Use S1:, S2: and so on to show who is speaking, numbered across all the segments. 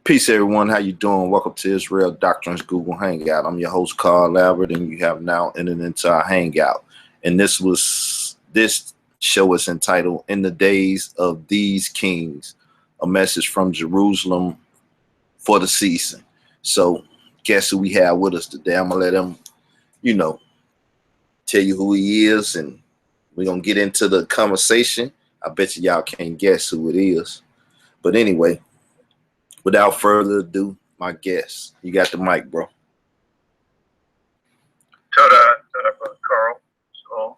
S1: Peace, everyone. How you doing? Welcome to Israel Doctrines Google Hangout. I'm your host, Carl Lambert, and you have now entered into our Hangout. And this show is entitled "In the Days of These Kings," a message from Jerusalem for the season. So, guess who we have with us today? I'm gonna let him, tell you who he is, and we're gonna get into the conversation. I bet y'all can't guess who it is, but anyway. Without further ado, my guest. You got the mic, bro.
S2: Brother Carl. So,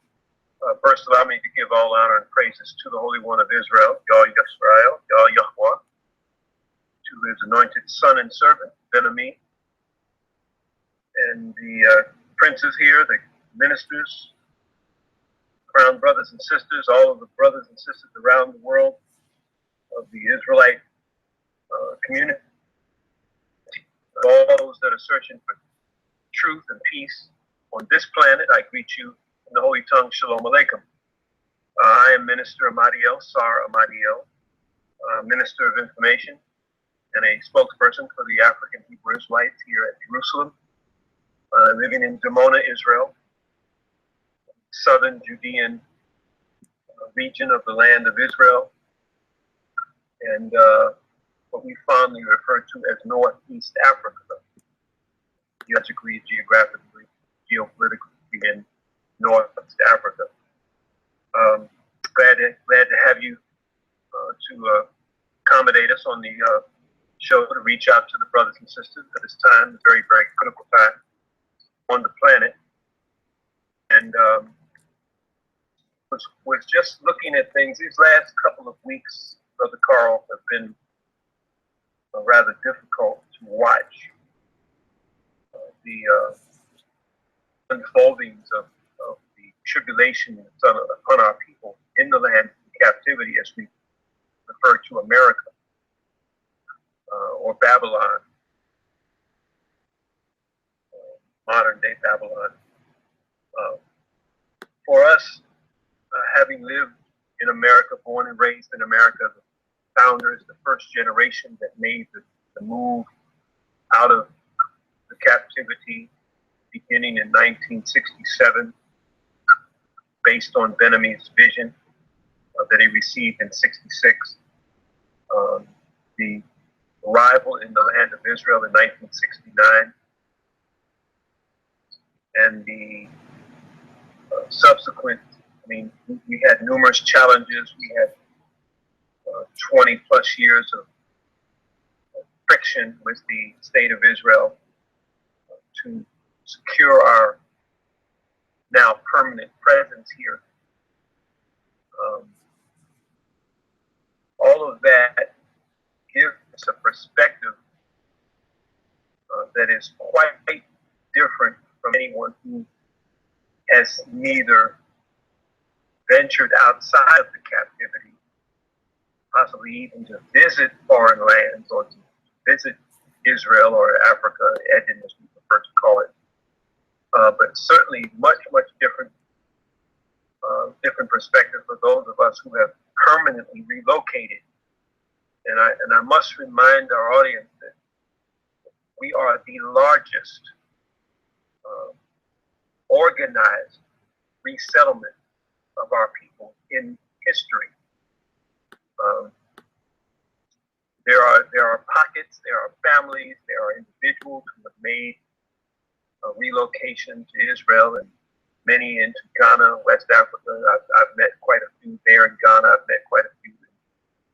S2: first, allow me to give all honor and praises to the Holy One of Israel, Yah Yisrael, Yah Yahweh, to His anointed son and servant, Ben-Ami, and the princes here, the ministers, crown brothers and sisters, all of the brothers and sisters around the world of the Israelite community, all those that are searching for truth and peace on this planet. I greet you in the holy tongue, Shalom Aleichem. I am Minister Amadiel, Sar Amadiel, Minister of Information and a spokesperson for the African Hebrew Israelites here at Jerusalem, living in Dimona, Israel, southern Judean region of the land of Israel, and what we fondly refer to as Northeast Africa, geographically, geopolitically in Northeast Africa. Glad to have you to accommodate us on the show, to reach out to the brothers and sisters at this time, a very, very critical time on the planet. And was just looking at things. These last couple of weeks, Brother Carl, have been rather difficult to watch. The unfoldings of the tribulation upon our people in the land of captivity, as we refer to America, or Babylon, modern day Babylon. For us, having lived in America, born and raised in America, the founders, the first generation that made the move out of the captivity beginning in 1967, based on Ben-Ami's vision that he received in '66. The arrival in the land of Israel in 1969, and the subsequent, we had numerous challenges. We had 20 plus years of friction with the state of Israel to secure our now permanent presence here. All of that gives us a perspective that is quite different from anyone who has neither ventured outside of the captivity, possibly even to visit foreign lands or to visit Israel or Africa, Eden as we prefer to call it, but certainly much different perspective for those of us who have permanently relocated. And I must remind our audience that we are the largest organized resettlement of our people in history. There are pockets, there are families, there are individuals who have made a relocation to Israel, and many into Ghana, West Africa. I've met quite a few there in Ghana. I've met quite a few in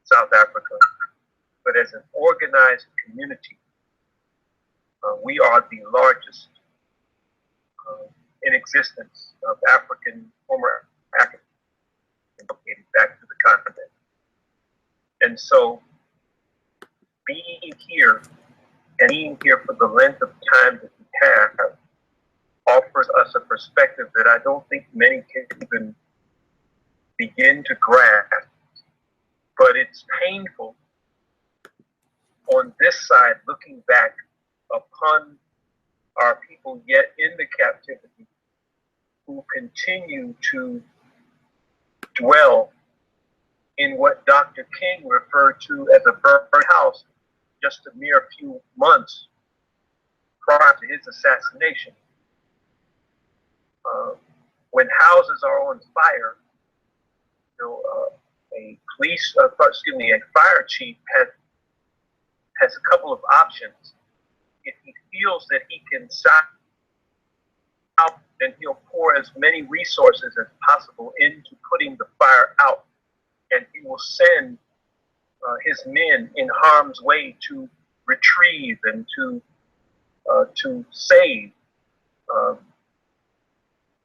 S2: South Africa. But as an organized community, we are the largest in existence of former African, located back to the continent. And so being here and being here for the length of time that we have offers us a perspective that I don't think many can even begin to grasp. But it's painful on this side, looking back upon our people yet in the captivity, who continue to dwell in what Dr. King referred to as a burned house just a mere few months prior to his assassination. When houses are on fire, a fire chief has a couple of options. If he feels that he can stop out, then he'll pour as many resources as possible into putting the fire out, and he will send his men in harm's way to retrieve and to save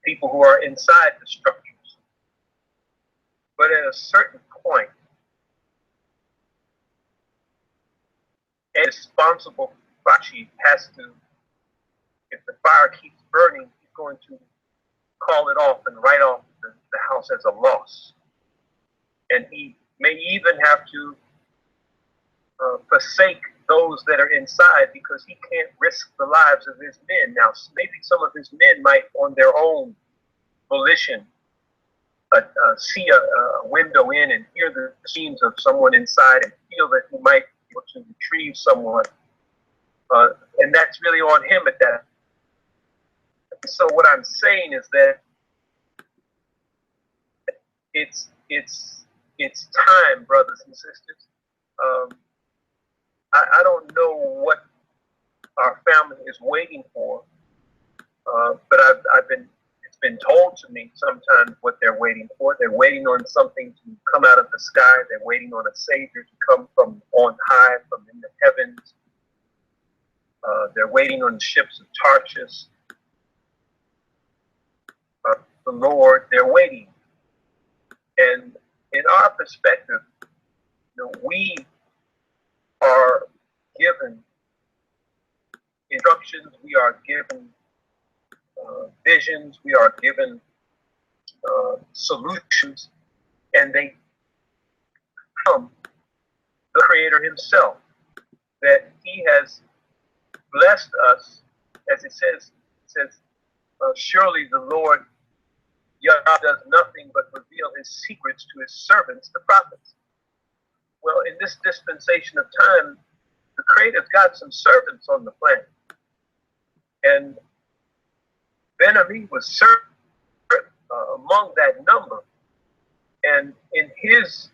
S2: people who are inside the structures. But at a certain point, a responsible fire chief has to, if the fire keeps burning, he's going to call it off and write off the house as a loss. And he may even have to forsake those that are inside because he can't risk the lives of his men. Now, maybe some of his men might, on their own volition, see a window in and hear the screams of someone inside and feel that he might be able to retrieve someone. And that's really on him at that. So what I'm saying is that it's time, brothers and sisters. I don't know what our family is waiting for, but it's been told to me sometimes what they're waiting for. They're waiting on something to come out of the sky. They're waiting on a Savior to come from on high, from in the heavens. They're waiting on the ships of Tarshish. The Lord, they're waiting. And in our perspective, we are given instructions, we are given visions, we are given solutions, and they come the Creator Himself, that He has blessed us, as it says, surely the Lord Yah does nothing but reveal His secrets to His servants, the prophets. Well, in this dispensation of time, the Creator's got some servants on the planet. And Ben-Ami was among that number. And in his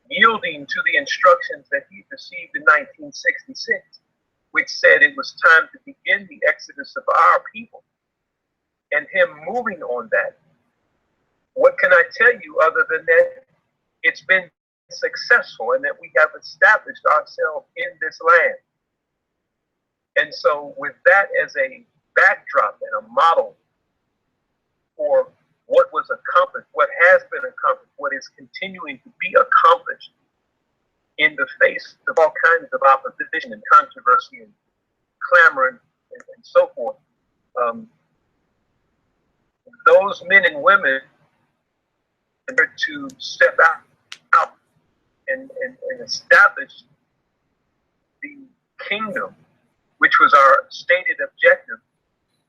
S2: yielding to the instructions that he received in 1966, which said it was time to begin the exodus of our people, and him moving on that, what can I tell you other than that it's been successful and that we have established ourselves in this land? And so with that as a backdrop and a model for what was accomplished, what has been accomplished, what is continuing to be accomplished in the face of all kinds of opposition and controversy and clamor and so forth, those men and women are to step out and establish the kingdom, which was our stated objective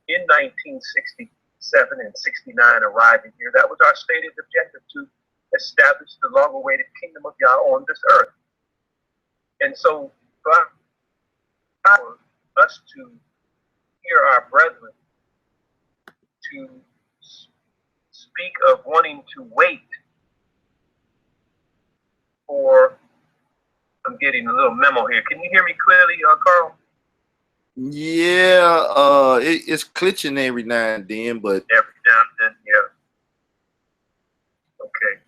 S2: in 1967 and 69 arriving here. That was our stated objective, to establish the long-awaited kingdom of Yah on this earth. And so for us to hear our brethren to speak of wanting to wait for, I'm getting a little memo here. Can you hear me clearly, Carl?
S1: Yeah, it's glitching every now and then, but
S2: every now and then, yeah. Okay,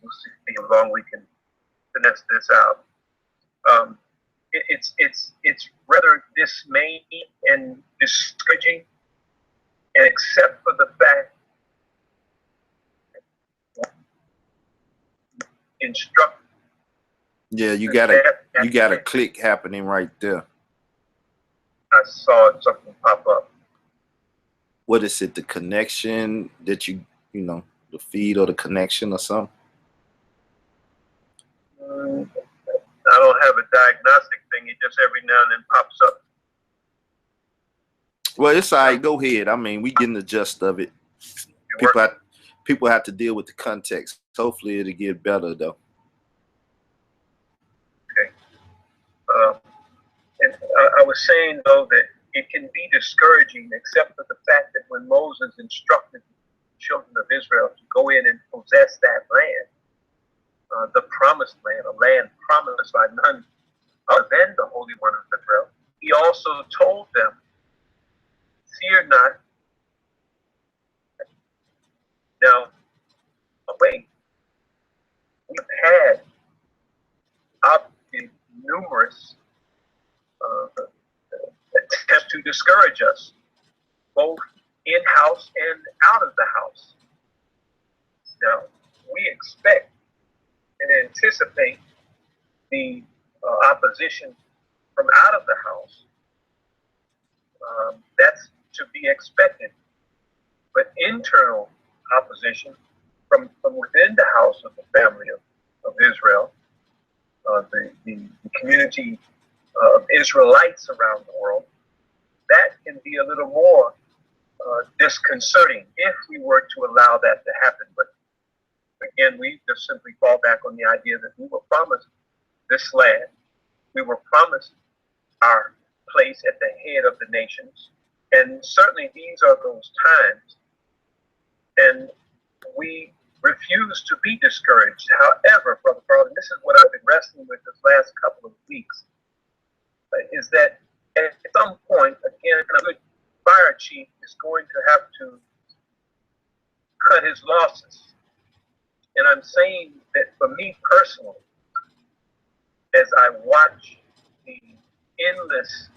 S2: we'll see how long we can finesse this out. It's rather dismaying and discouraging, and except for the fact instruct.
S1: Yeah, you got a click happening right there.
S2: I saw something pop up.
S1: What is it? The connection that you know, the feed or the connection or something?
S2: I don't have a diagnostic thing. It just every now and then pops up.
S1: Well, it's all right. Go ahead. I mean, we getting the gist of it. People have to deal with the context. Hopefully, it'll get better though.
S2: Okay. I was saying, though, that it can be discouraging, except for the fact that when Moses instructed the children of Israel to go in and possess that land, the promised land, a land promised by none other than the Holy One of Israel, he also told them, fear not. Now, wait, we've had numerous attempts to discourage us, both in-house and out of the house. Now, we expect and anticipate the opposition from out of the house. That's to be expected. But internal opposition from within the house of the family of Israel, the community of Israelites around the world, that can be a little more disconcerting if we were to allow that to happen. But again, we just simply fall back on the idea that we were promised this land. We were promised our place at the head of the nations. And certainly these are those times. And we refuse to be discouraged. However, Brother Carl, and this is what I've been wrestling with this last couple of weeks, is that at some point, again, a good fire chief is going to have to cut his losses. And I'm saying that for me personally, as I watch the endless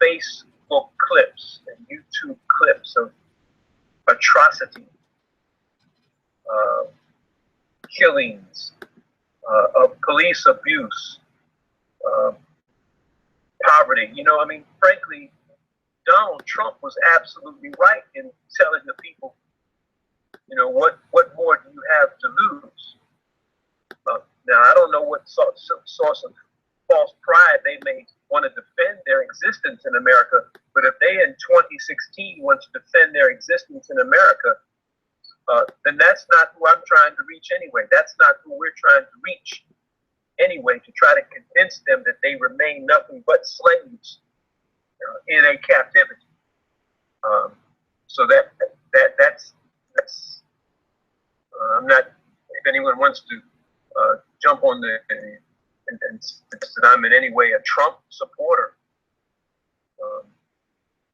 S2: Facebook clips and YouTube clips of atrocity, killings, of police abuse, poverty. You know, I mean, frankly, Donald Trump was absolutely right in telling the people, you know, what more do you have to lose? Now, I don't know what source of false pride they may want to defend their existence in America, but if they in 2016 want to defend their existence in America, then that's not who I'm trying to reach anyway. That's not who we're trying to reach anyway, to try to convince them that they remain nothing but slaves in a captivity. So that's I'm not, if anyone wants to jump on and that I'm in any way a Trump supporter,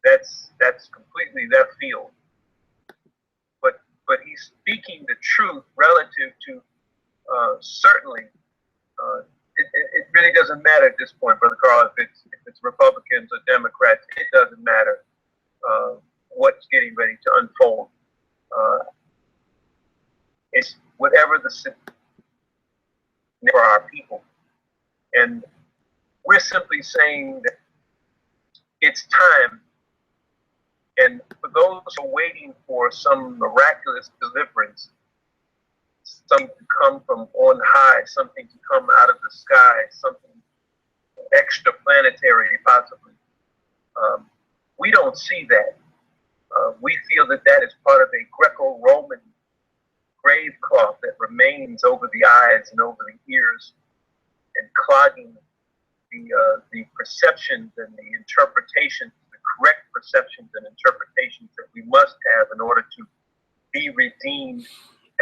S2: that's completely left field. But he's speaking the truth relative to certainly. It really doesn't matter at this point, Brother Carl, if it's Republicans or Democrats. It doesn't matter what's getting ready to unfold. It's whatever the for our people. And we're simply saying that it's time. And for those who are waiting for some miraculous deliverance, something to come from on high, something to come out of the sky, something extraplanetary possibly, we don't see that. We feel that that is part of a Greco-Roman grave cloth that remains over the eyes and over the ears and clogging the perceptions and the interpretations, the correct perceptions and interpretations that we must have in order to be redeemed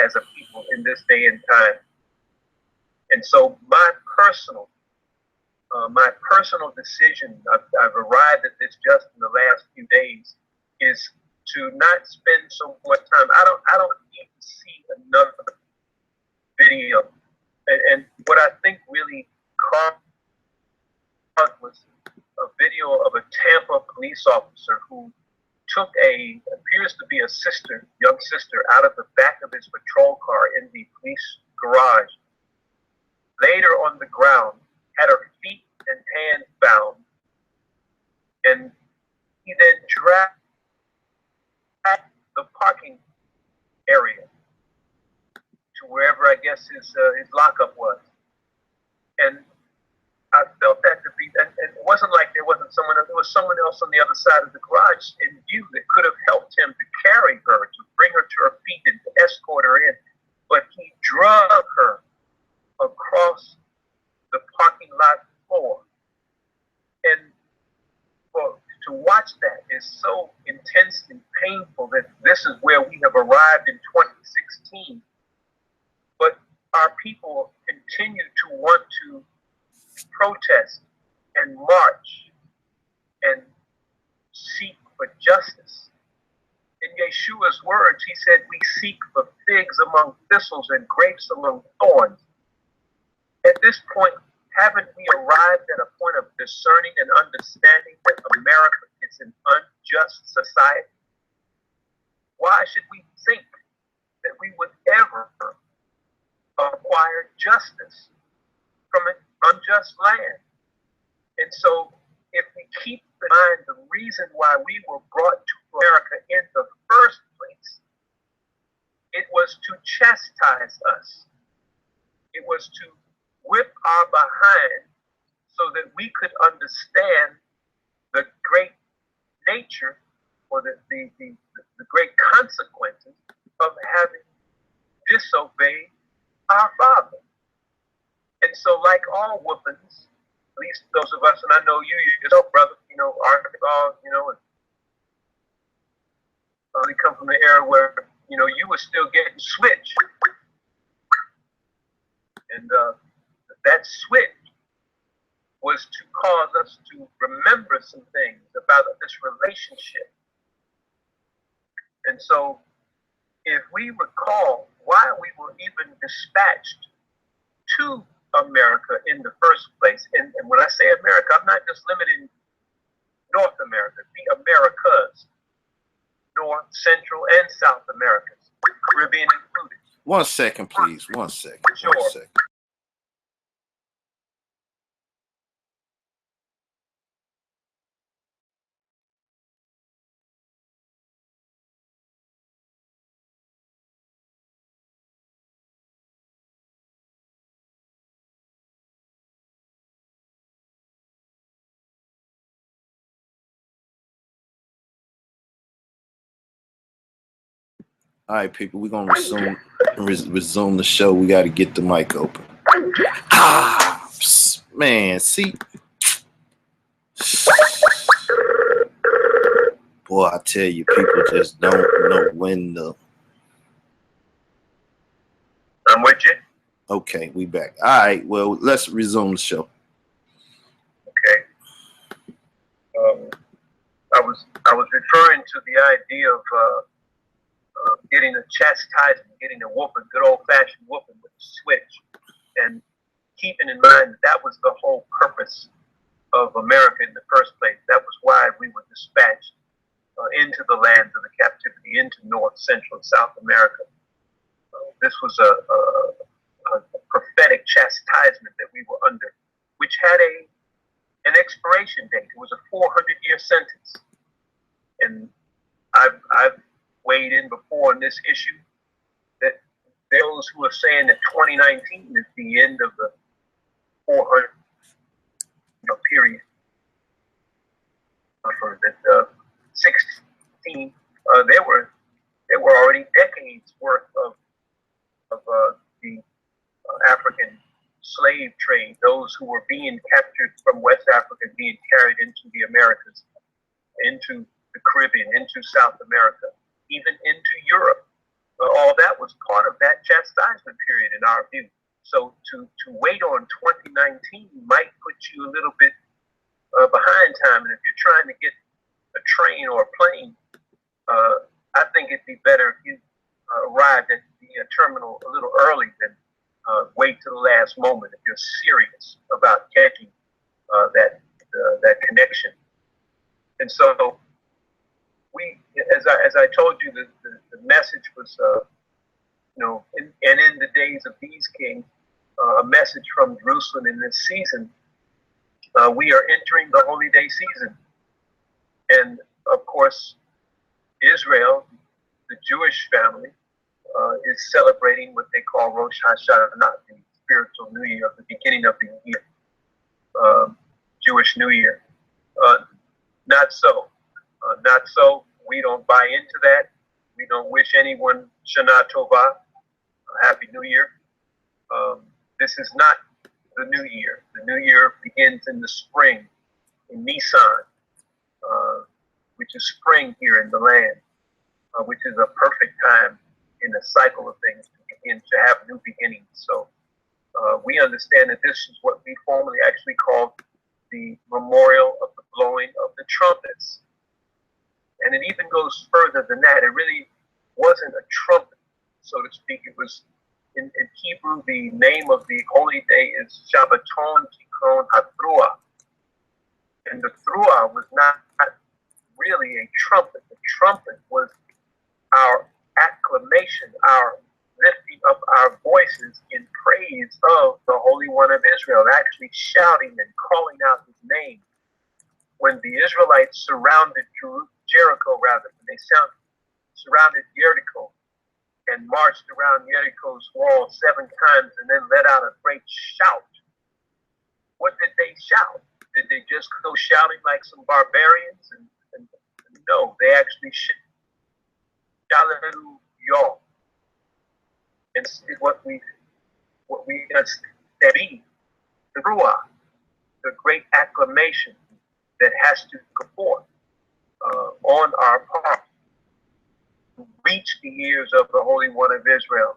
S2: as a people in this day and time. And so my personal decision, I've arrived at this just in the last few days, is to not spend so much time. I don't need to see another video. And what I think really caught was a video of a Tampa police officer who took appears to be a young sister, out of the back of his patrol car in the police garage, laid her on the ground, had her feet and hands bound, and he then dragged the parking area to wherever I guess his lockup was. And I felt that to be, and it wasn't like there wasn't someone else, there was someone else on the other side of the garage in view that could have helped him to carry her, to bring her to her feet and to escort her in. But he drug her across the parking lot floor. And watch that is so intensely painful that this is where we have arrived in 2016. But our people continue to want to protest and march and seek for justice. In Yeshua's words, he said, we seek for figs among thistles and grapes among thorns. At this point, haven't we arrived at a point of discerning and understanding that America is an unjust society? Why should we think that we would ever acquire justice from an unjust land? And so if we keep in mind the reason why we were brought to America in the first place, it was to chastise us. It was to whip our behind so that we could understand the great nature or the great consequences of having disobeyed our Father. And so like all whoopings, at least those of us, and I know you yourself, brother, you know, Arkansas, you know, and we come from the era where, you know, you were still getting switch. And that switch was to cause us to remember some things about this relationship. And so if we recall why we were even dispatched to America in the first place, and when I say America, I'm not just limiting North America, the Americas, North, Central, and South Americas, Caribbean included.
S1: 1 second, please. 1 second.
S2: Sure.
S1: 1 second. All right, people, we're going to resume the show. We got to get the mic open. Ah, man, see? Boy, I tell you, people just don't know when to.
S2: I'm with you.
S1: Okay, we back. All right, well, let's resume the show.
S2: Okay. I was referring to the idea of getting a chastisement, getting a whooping, good old-fashioned whooping with a switch, and keeping in mind that was the whole purpose of America in the first place. That was why we were dispatched into the lands of the captivity, into North, Central, and South America. This was a prophetic chastisement that we were under, which had an expiration date. It was a 400-year sentence. And I've weighed in before on this issue that those who are saying that 2019 is the end of the 400 period, for that 16, there were already decades worth of the African slave trade, those who were being captured from West Africa, being carried into the Americas, into the Caribbean, into South America, even into Europe. All that was part of that chastisement period in our view. So to wait on 2019 might put you a little bit behind time. And if you're trying to get a train or a plane, I think it'd be better if you arrived at the terminal a little early than wait to the last moment if you're serious about catching that connection. And so we, as I told you, the message was, in the days of these kings, a message from Jerusalem in this season. We are entering the holy day season, and of course, Israel, the Jewish family, is celebrating what they call Rosh Hashanah, the spiritual New Year, the beginning of the year, Jewish New Year. Not so. Not so. We don't buy into that. We don't wish anyone Shana Tova, Happy New Year. This is not the New Year. The New Year begins in the spring, in Nisan. which is spring here in the land, which is a perfect time in the cycle of things to begin to have new beginnings. So we understand that this is what we formerly actually called the memorial of the blowing of the trumpets. And it even goes further than that. It really wasn't a trumpet, so to speak. It was, in Hebrew, the name of the holy day is Shabbaton Tikron HaTruah. And the Truah was not really a trumpet. The trumpet was our acclamation, our lifting up our voices in praise of the Holy One of Israel, actually shouting and calling out his name. When the Israelites surrounded Jericho, when they surrounded Jericho and marched around Jericho's wall 7 times and then let out a great shout. What did they shout? Did they just go shouting like some barbarians? And no, they actually shouted Hallelujah. And what we study, the Ruah, the great acclamation that has to go forth on our part to reach the ears of the Holy One of Israel.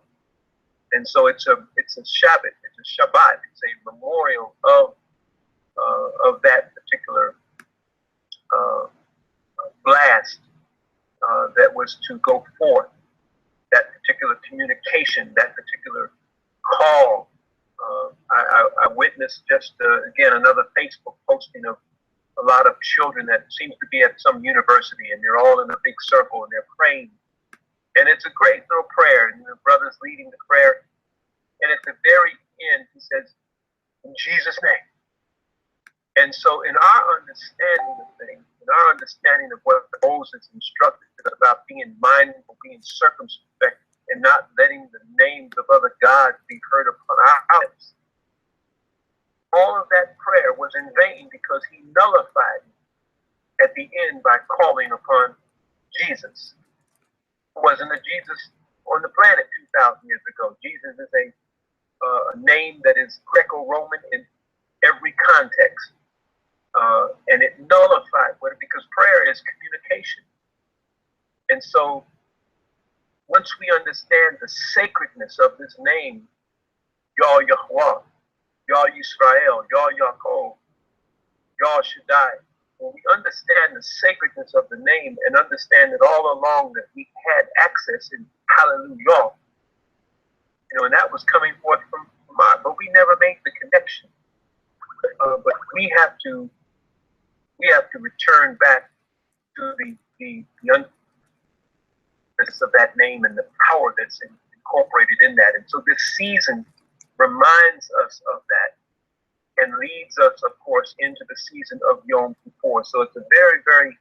S2: And so it's a Shabbat, it's a Shabbat, it's a memorial of that particular blast that was to go forth, that particular communication, that particular call. I witnessed just, again, another Facebook posting of a lot of children that seems to be at some university, and they're all in a big circle and they're praying. And it's a great little prayer, and the brother's leading the prayer. And at the very end, he says, in Jesus' name. And so in our understanding of things, in our understanding of what Moses instructed about being mindful, being circumspect, and not letting the names of other gods be heard upon our lips, all of that prayer was in vain because he nullified it at the end by calling upon Jesus. It wasn't a Jesus on the planet 2,000 years ago. Jesus is a name that is Greco-Roman in every context. And it nullified what, because prayer is communication. And so once we understand the sacredness of this name, Yah Yahweh, Yah Yisrael, Yah Yaakov, Yah Shaddai, when we understand the sacredness of the name and understand that all along that we had access in Hallelujah, and that was coming forth from our, but we never made the connection. But we have to return back to the of that name and the power that's incorporated in that. And so this season reminds us of that and leads us, of course, into the season of Yom Kippur. So it's a very, very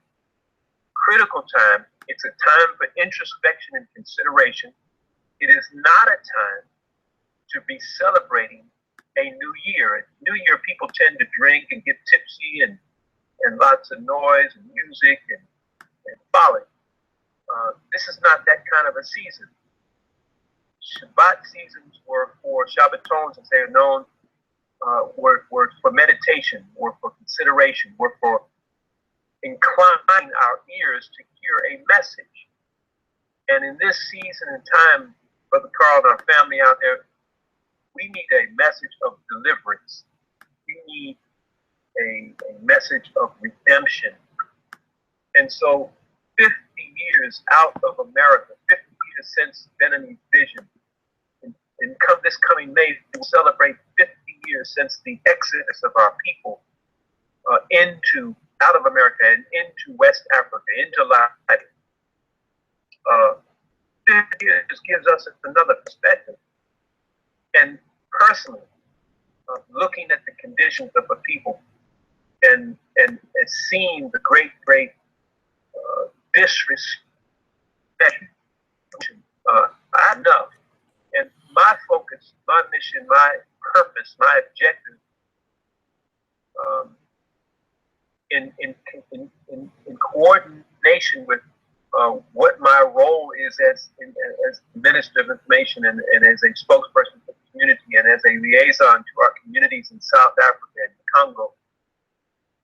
S2: critical time. It's a time for introspection and consideration. It is not a time to be celebrating a new year. At New Year, people tend to drink and get tipsy and lots of noise and music and folly. This is not that kind of a season. Shabbat seasons were for Shabbatons, as they are known, were for meditation, were for consideration, were for inclining our ears to hear a message. And in this season and time, Brother Carl and our family out there, we need a message of deliverance. We need a message of redemption. And so 50 years out of America, 50 years since Benjamin's vision, and this coming May, we will celebrate 50 years since the exodus of our people out of America and into West Africa, into Liberia. 50 years gives us another perspective. And personally, looking at the conditions of a people and seeing the great disrespect, enough. And my focus, my mission, my purpose, my objective, in coordination with what my role is as Minister of Information and as a spokesperson for the community and as a liaison to our communities in South Africa and Congo,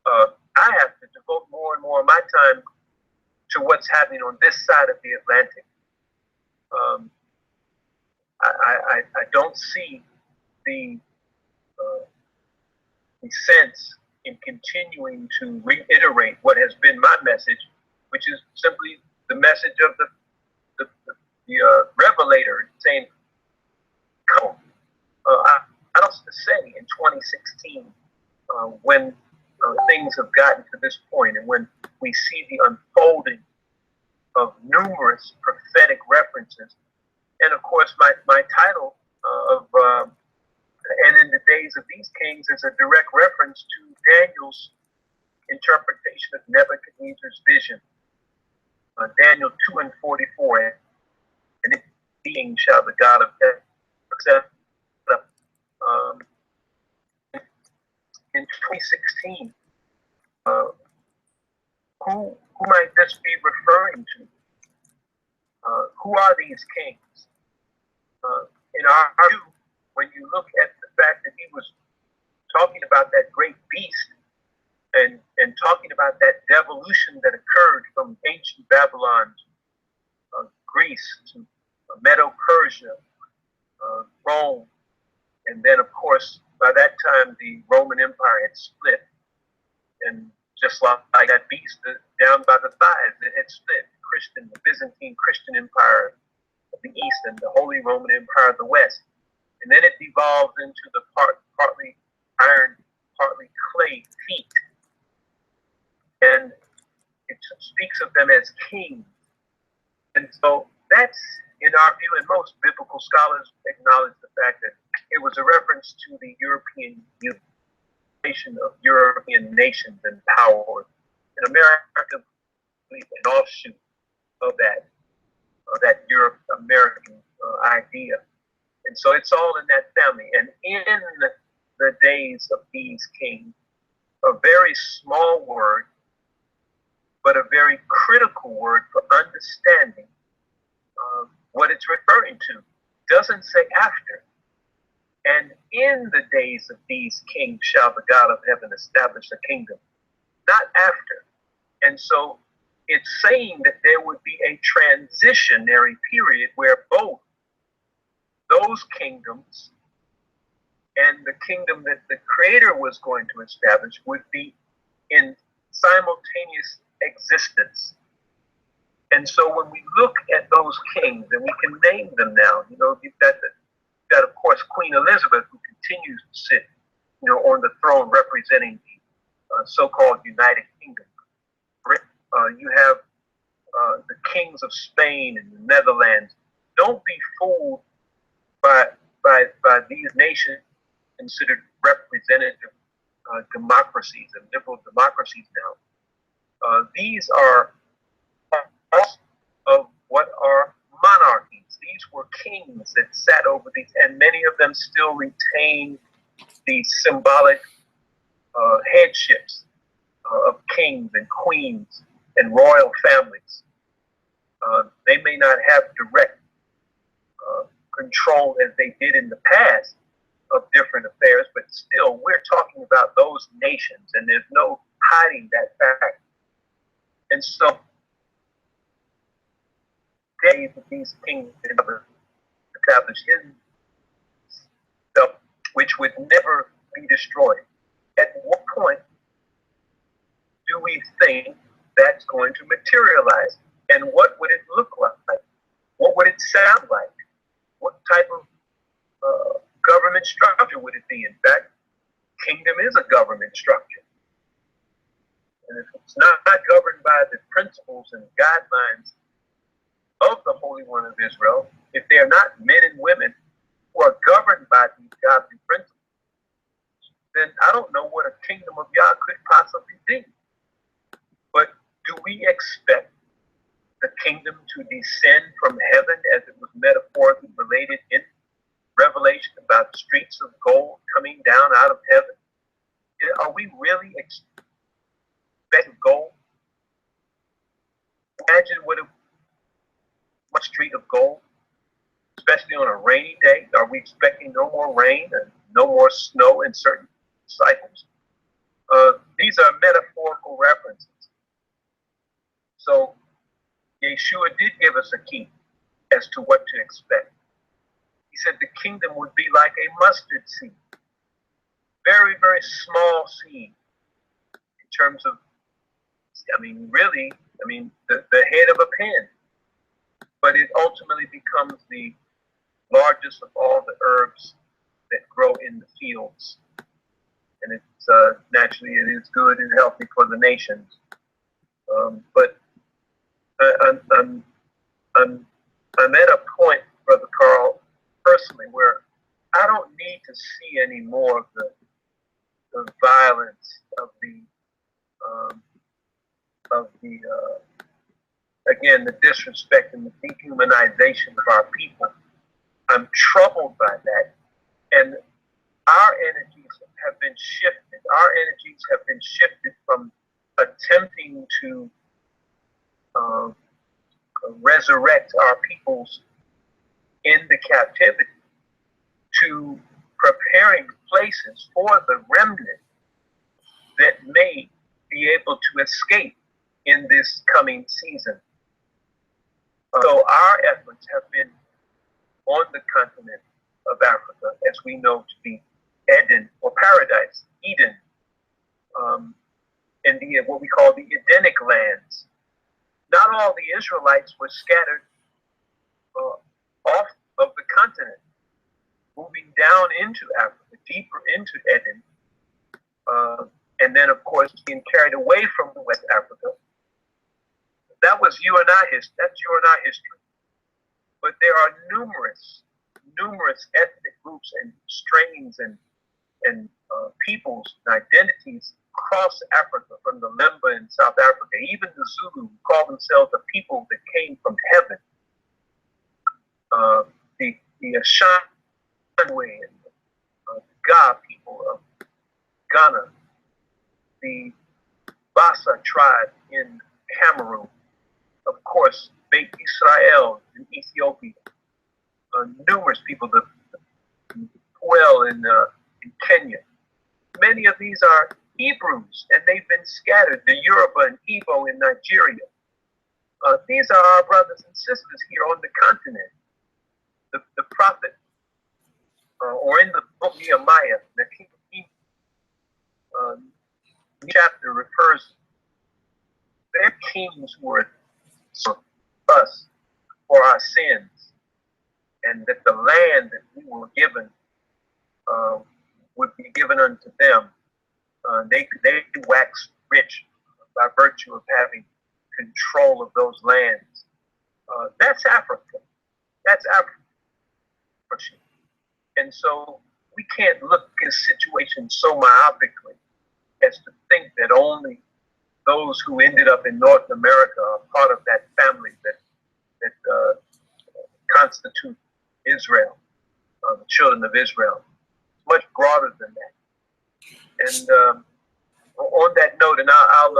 S2: I have to devote more and more of my time to what's happening on this side of the Atlantic. I don't see the sense in continuing to reiterate what has been my message, which is simply the message of the Revelator saying, "Come." I don't say in 2016 when things have gotten to this point, and when we see the unfolding of numerous prophetic references, and of course my title of "And in the Days of These Kings" is a direct reference to Daniel's interpretation of Nebuchadnezzar's vision. Daniel 2:44, and it being shall the God of heaven accept. In 2016, who might this be referring to? Who are these kings? In our view, when you look at the fact that he was talking about that great beast and talking about that devolution that occurred from ancient Babylon, Greece to Medo-Persia, Rome, and then of course by that time the Roman Empire had split, and just like that beast down by the thighs, it had split. The Byzantine Christian Empire of the East and the Holy Roman Empire of the West. And then it devolved into the partly iron, partly clay feet. And it speaks of them as kings. And so that's, in our view, and most biblical scholars acknowledge the fact that it was a reference to the European unification of European nations and powers. And America, an offshoot of that Europe-American idea. And so it's all in that family. And in the days of these kings, a very small word, but a very critical word for understanding what it's referring to. Doesn't say after. And in the days of these kings shall the God of heaven establish a kingdom. Not after. And so it's saying that there would be a transitionary period where both those kingdoms and the kingdom that the Creator was going to establish would be in simultaneous existence. And so when we look at those kings, and we can name them now, you've got of course Queen Elizabeth, who continues to sit, on the throne representing the so-called United Kingdom. You have the kings of Spain and the Netherlands. Don't be fooled by these nations considered representative democracies and liberal democracies now. These are of what are monarchies. These were kings that sat over these, and many of them still retain the symbolic headships of kings and queens and royal families. They may not have direct control as they did in the past of different affairs, but still we're talking about those nations, and there's no hiding that fact. And so days of these kings established himself, which would never be destroyed. At what point do we think that's going to materialize? And what would it look like? What would it sound like? What type of government structure would it be? In fact, kingdom is a government structure. And if it's not governed by the principles and guidelines of the Holy One of Israel, if they are not men and women who are governed by these godly principles, then I don't know what a kingdom of Yah could possibly be. But do we expect the kingdom to descend from heaven, as it was metaphorically related in Revelation about streets of gold coming down out of heaven? Are we really expecting gold? Imagine what a street of gold, especially on a rainy day. Are we expecting no more rain and no more snow in certain cycles? These are metaphorical references. So Yeshua did give us a key as to what to expect. He said the kingdom would be like a mustard seed, very, very small seed in terms of, really, the head of a pin. But it ultimately becomes the largest of all the herbs that grow in the fields. And it's naturally, it is good and healthy for the nations. But I'm at a point, Brother Carl, personally, where I don't need to see any more of the violence of the again, the disrespect and the dehumanization of our people. I'm troubled by that, and our energies have been shifted. Our energies have been shifted from attempting to resurrect our peoples in the captivity to preparing places for the remnant that may be able to escape in this coming season. So our efforts have been on the continent of Africa, as we know to be Eden or paradise, Eden, in the what we call the Edenic lands. Not all the Israelites were scattered off of the continent, moving down into Africa, deeper into Eden, and then of course being carried away from West Africa. That was you and I history. That's you and I history. But there are numerous ethnic groups and strains and peoples and identities across Africa, from the Lemba in South Africa, even the Zulu, who call themselves the people that came from heaven. The Ashanti and the Ga people of Ghana, the Bassa tribe in Cameroon, of course, Beit Israel in Ethiopia, numerous people, the Puel in Kenya. Many of these are Hebrews, and they've been scattered. The Yoruba and Igbo in Nigeria. These are our brothers and sisters here on the continent. The prophet, or in the book Nehemiah, the chapter refers, their kings were for us, for our sins, and that the land that we were given would be given unto them. They wax rich by virtue of having control of those lands. That's Africa. That's Africa. And so we can't look at a situation so myopically as to think that only those who ended up in North America are part of that family that constitute Israel, the children of Israel. Much broader than that. And on that note, and I'll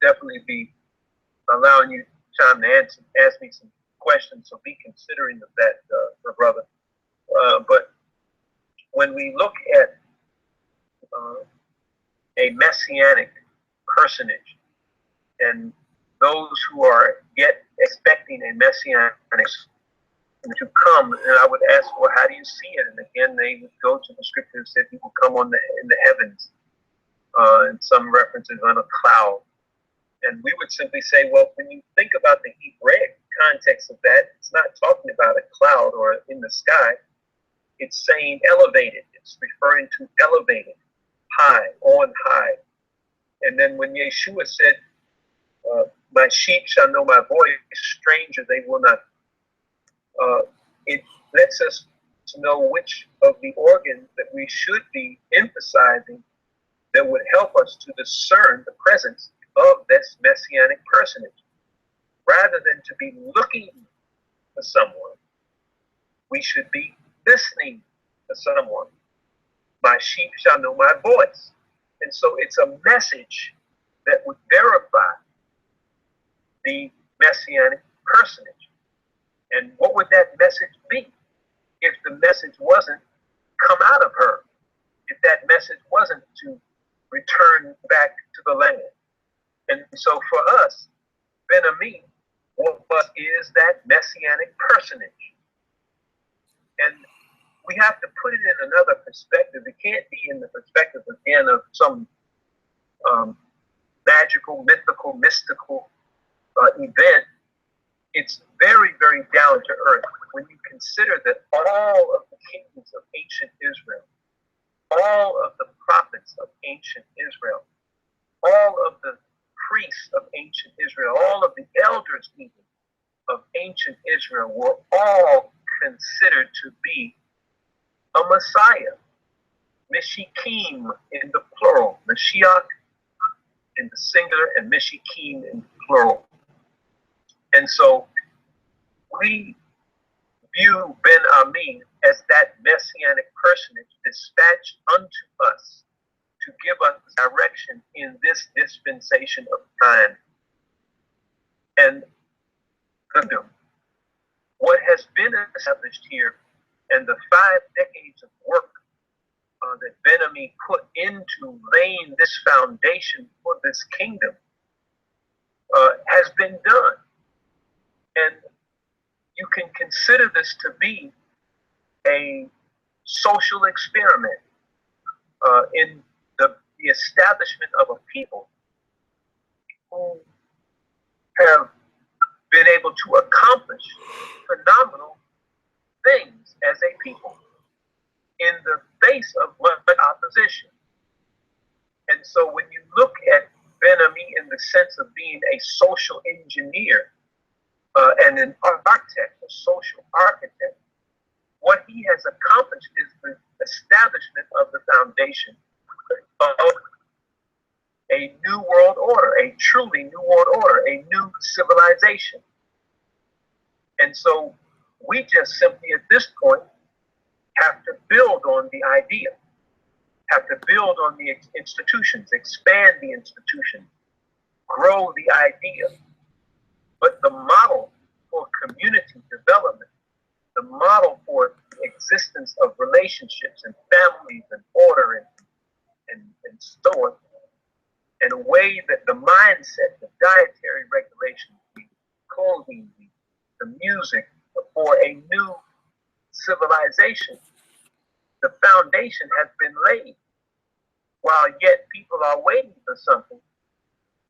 S2: definitely be allowing you time to ask me some questions, so be considering of that, my brother. But when we look at a messianic personage and those who are yet expecting a messianic to come, and I would ask, well, how do you see it? And again, they would go to the scripture and said he will come in the heavens, and some references on a cloud. And we would simply say, well, when you think about the Hebraic context of that, it's not talking about a cloud or in the sky. It's saying elevated. It's referring to elevated, high, on high. And then when Yeshua said, my sheep shall know my voice, stranger they will not. It lets us to know which of the organs that we should be emphasizing that would help us to discern the presence of this messianic personage. Rather than to be looking for someone, we should be listening to someone. My sheep shall know my voice. And so it's a message that would verify the messianic personage. And what would that message be if the message wasn't come out of her? If that message wasn't to return back to the land? And so for us, Ben-Ami is that messianic personage. And we have to put it in another perspective. It can't be in the perspective, again, of some magical, mystical event. It's very, very down to earth when you consider that all of the kings of ancient Israel, all of the prophets of ancient Israel, all of the priests of ancient Israel, all of the elders even of ancient Israel were all considered to be a Messiah. Meshikim in the plural, Mashiach in the singular, and Meshikim in the plural. And so we view Ben-Ami as that messianic personage dispatched unto us to give us direction in this dispensation of time. And what has been established here and the 5 decades of work that Ben-Ami put into laying this foundation for this kingdom has been done. And you can consider this to be a social experiment in the establishment of a people who have been able to accomplish phenomenal things as a people in the face of opposition. And so when you look at Ben-Ami in the sense of being a social engineer and an architect, a social architect, what he has accomplished is the establishment of the foundation of a new world order, a truly new world order, a new civilization. And so we just simply at this point have to build on the idea, have to build on the institutions, expand the institutions, grow the idea. But the model for community development, the model for the existence of relationships and families and order and so on, in a way that the mindset, the dietary regulations, the clothing, the music for a new civilization, the foundation has been laid, while yet people are waiting for something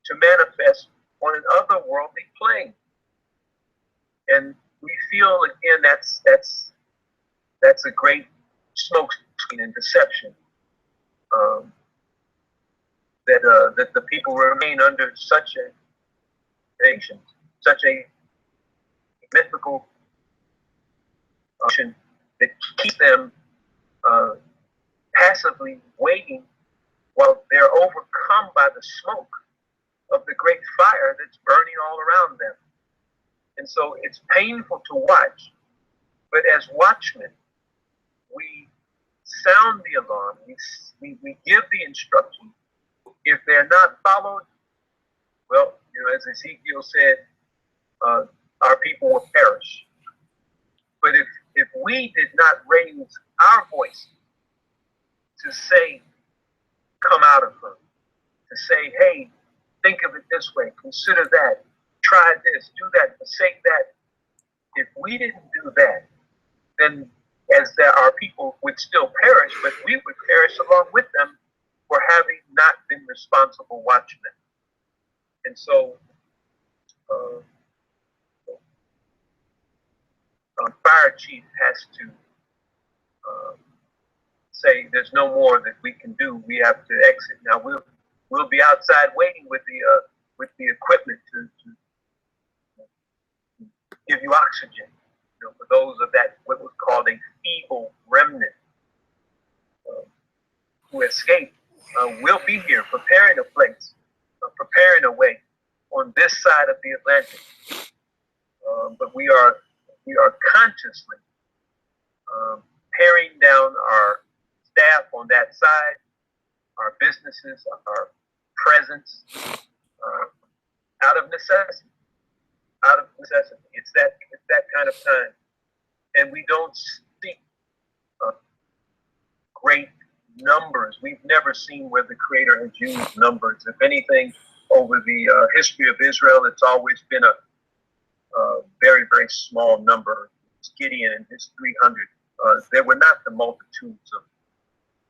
S2: to manifest on an otherworldly plane. And we feel again that's a great smokescreen and deception. That the people remain under such a nation, such a mythical option that keep them passively waiting while they're overcome by the smoke of the great fire that's burning all around them. And so it's painful to watch, but as watchmen, we sound the alarm, we give the instructions. If they're not followed, well, as Ezekiel said, our people will perish. But if we did not raise our voice to say, come out of her, to say, hey, think of it this way, consider that, try this, do that, forsake that. If we didn't do that, then our people would still perish, but we would perish along with them for having not been responsible watchmen. And so fire chief has to say there's no more that we can do. We have to exit. Now we'll be outside waiting with the equipment to give you oxygen. For those of that what was called a feeble remnant who escaped, we'll be here preparing a place, preparing a way on this side of the Atlantic. But we are consciously paring down our staff on that side, our businesses, our presence, out of necessity. Out of necessity. It's that kind of time. And we don't seek great numbers. We've never seen where the Creator has used numbers. If anything, over the history of Israel, it's always been a very, very small number. Gideon and his 300. There were not the multitudes of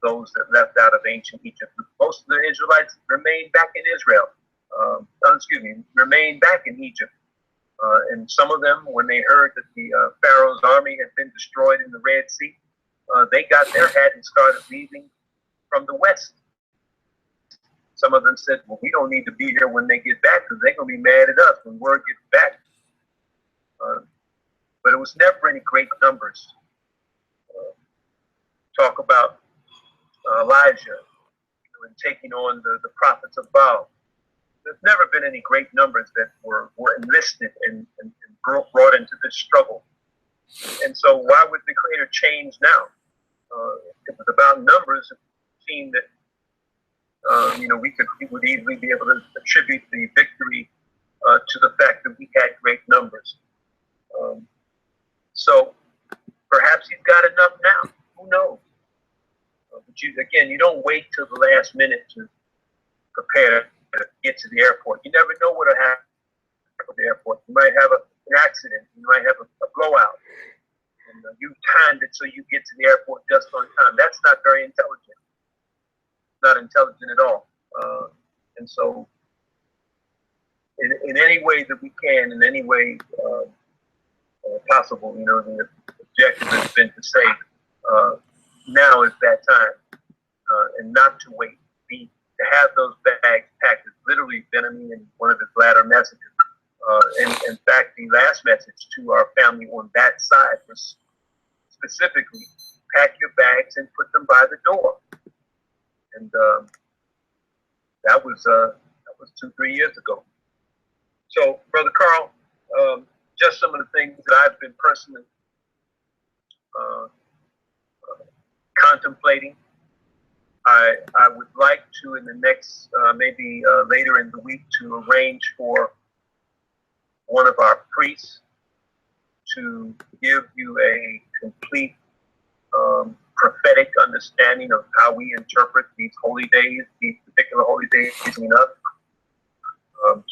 S2: those that left out of ancient Egypt. Most of the Israelites remained back in Israel. Remained back in Egypt. And some of them, when they heard that the Pharaoh's army had been destroyed in the Red Sea, they got their hat and started leaving from the west. Some of them said, well, we don't need to be here when they get back because they're going to be mad at us when word gets back. But it was never any great numbers. Talk about Elijah and taking on the prophets of Baal. There's never been any great numbers that were enlisted and brought into this struggle. And so why would the Creator change now? If it was about numbers, it seemed that we would easily be able to attribute the victory to the fact that we had great numbers. So perhaps he's got enough now. Who knows? But you don't wait till the last minute to prepare to get to the airport. You never know what'll happen at the airport. You might have an accident. You might have a blowout. And you timed it so you get to the airport just on time. That's not very intelligent. Not intelligent at all. And so, in any way that we can, in any way possible, the objective has been to say, now is that time, and not to wait. To have those bags packed is literally Benjamin in one of his latter messages. And in fact, the last message to our family on that side was specifically, pack your bags and put them by the door. And that was 2-3 years ago. So, Brother Carl, just some of the things that I've been personally contemplating. I would like to, in the next, maybe later in the week, to arrange for one of our priests to give you a complete prophetic understanding of how we interpret these holy days, these particular holy days coming up,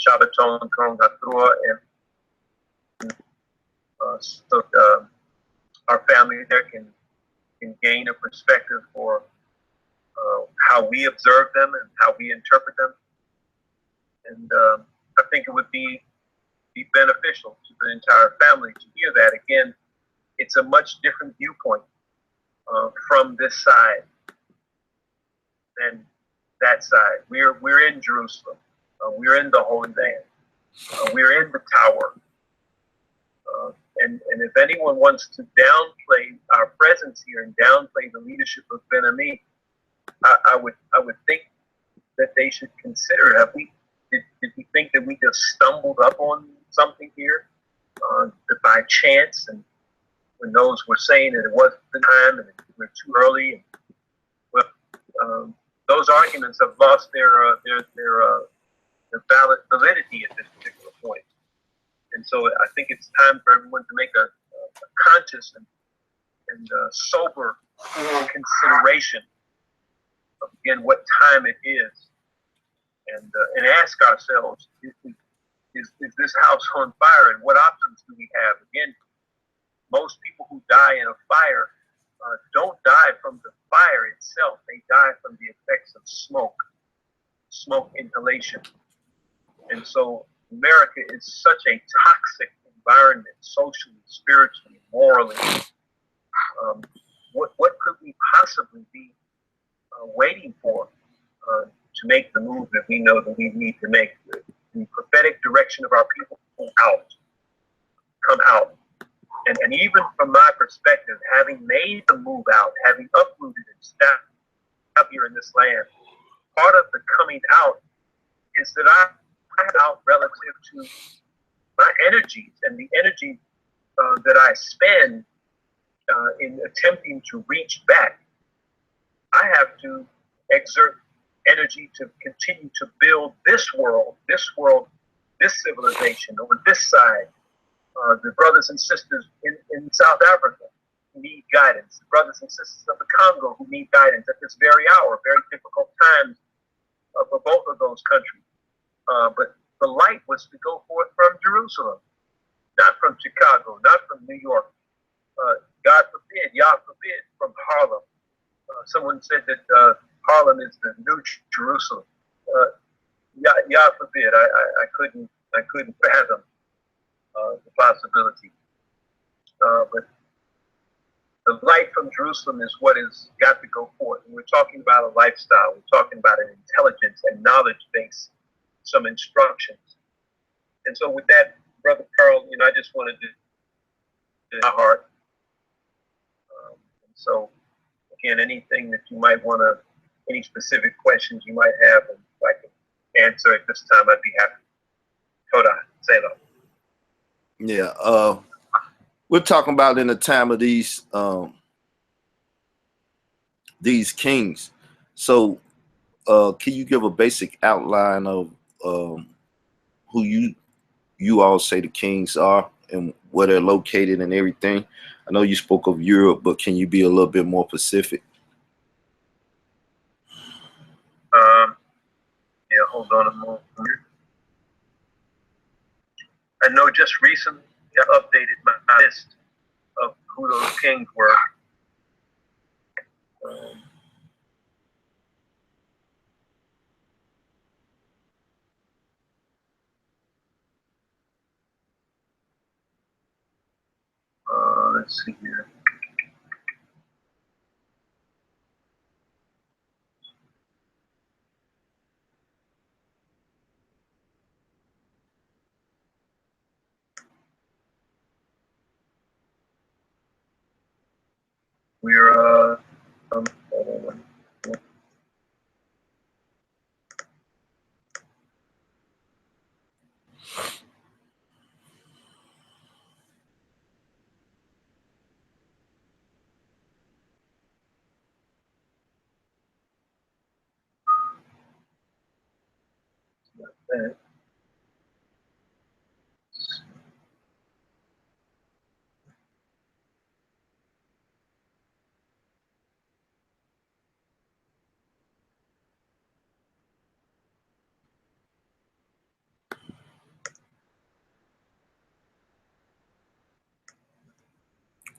S2: Shabbaton, Yom Hatrua, and so our family there can gain a perspective for how we observe them and how we interpret them. And I think it would be beneficial to the entire family to hear that. Again, it's a much different viewpoint from this side than that side. We're in Jerusalem. We're in the Holy Land. We're in the Tower. And if anyone wants to downplay our presence here and downplay the leadership of Ben-Ami, I would think that they should consider, did we think that we just stumbled up on something here by chance, and when those were saying that it wasn't the time and we're too early, those arguments have lost their valid validity at this particular point. And so I think it's time for everyone to make a conscious and sober consideration of, again, what time it is, and ask ourselves, is this house on fire, and what options do we have? Again, most people who die in a fire don't die from the fire itself. They die from the effects of smoke inhalation. And so America is such a toxic environment, socially, spiritually, morally. What could we possibly be waiting for to make the move that we know that we need to make? The prophetic direction of our people, come out. And even from my perspective, having made the move out, having uprooted and stabbed up here in this land, part of the coming out is that I'm out relative to my energies and the energy that I spend in attempting to reach back. I have to exert energy to continue to build this world, this civilization over this side. The brothers and sisters in South Africa who need guidance, the brothers and sisters of the Congo who need guidance at this very hour, very difficult times for both of those countries. But the light was to go forth from Jerusalem, not from Chicago, not from New York. God forbid, Yah forbid, from Harlem. Someone said that Harlem is the new Jerusalem. Yah forbid. I couldn't fathom the possibility. But the light from Jerusalem is what has got to go forth. And we're talking about a lifestyle. We're talking about an intelligence and knowledge base, some instructions. And so with that, Brother Carl, I just wanted to my heart. So again, anything that you might want to, any specific questions you might have, and if I can answer at this time, I'd be happy. Toda, Selah.
S1: Yeah, we're talking about in the time of these kings. So, can you give a basic outline of who you all say the kings are and where they're located and everything? I know you spoke of Europe, but can you be a little bit more specific?
S2: Yeah, hold on a moment. I know just recently I updated my list of who those kings were. Let's see here. We're